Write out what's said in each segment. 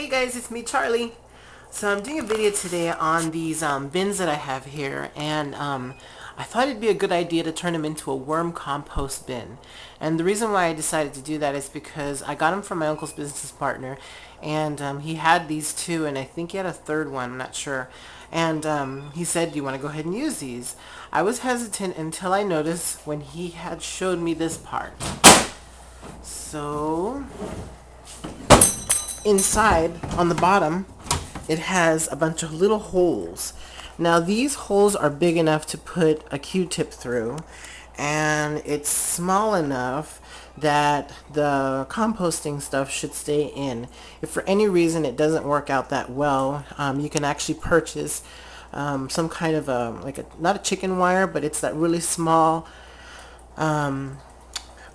Hey guys, it's me, Charlie. So I'm doing a video today on these bins that I have here, and I thought it'd be a good idea to turn them into a worm compost bin. And the reason why I decided to do that is because I got them from my uncle's business partner, and he had these two, and I think he had a third one, I'm not sure. And he said, do you want to go ahead and use these? I was hesitant until I noticed when he had showed me this part. So inside on the bottom it has a bunch of little holes. Now these holes are big enough to put a Q-tip through, and it's small enough that the composting stuff should stay in. If for any reason it doesn't work out that well, you can actually purchase some kind of not a chicken wire, but it's that really small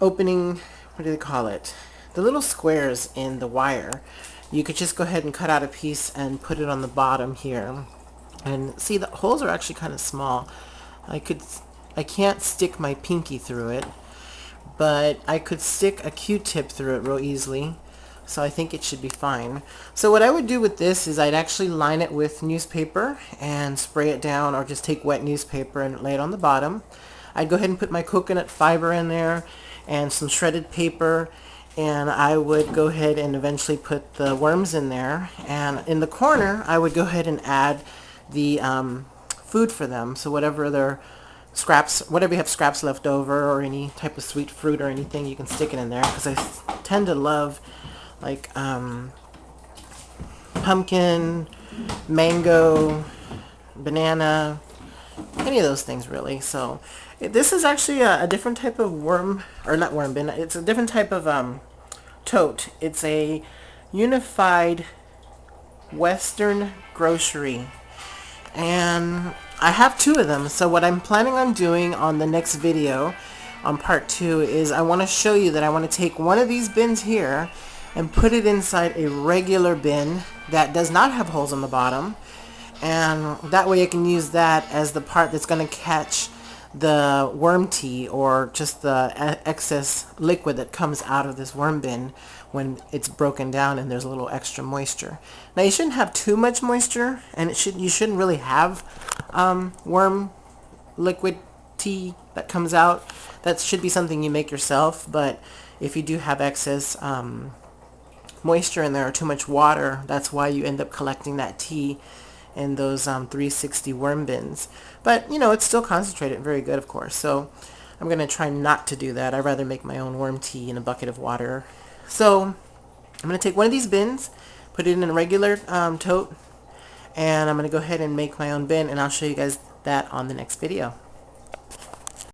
opening, what do they call it? The little squares in the wire. You could just go ahead and cut out a piece and put it on the bottom here. And see, the holes are actually kind of small. I can't stick my pinky through it, but I could stick a Q-tip through it real easily. So I think it should be fine. So what I would do with this is I'd actually line it with newspaper and spray it down, or just take wet newspaper and lay it on the bottom. I'd go ahead and put my coconut fiber in there and some shredded paper, and I would go ahead and eventually put the worms in there, and in the corner I would go ahead and add the food for them. So whatever their scraps, whatever you have scraps left over, or any type of sweet fruit or anything, you can stick it in there, because I tend to love like pumpkin, mango, banana, any of those things really. So this is actually a different type of worm, or not worm bin, it's a different type of tote. It's a Unified Western Grocery, and I have two of them. So what I'm planning on doing on the next video, on part 2, is I want to show you that I want to take one of these bins here and put it inside a regular bin that does not have holes on the bottom, and that way I can use that as the part that's going to catch the worm tea, or just the excess liquid that comes out of this worm bin when it's broken down and there's a little extra moisture. Now you shouldn't have too much moisture, and you shouldn't really have worm liquid tea that comes out. That should be something you make yourself, but if you do have excess moisture in there, or too much water, that's why you end up collecting that tea in those 360 worm bins. But you know, it's still concentrated, very good, of course. So I'm gonna try not to do that. I'd rather make my own worm tea in a bucket of water. So I'm gonna take one of these bins, put it in a regular tote, and I'm gonna go ahead and make my own bin, and I'll show you guys that on the next video.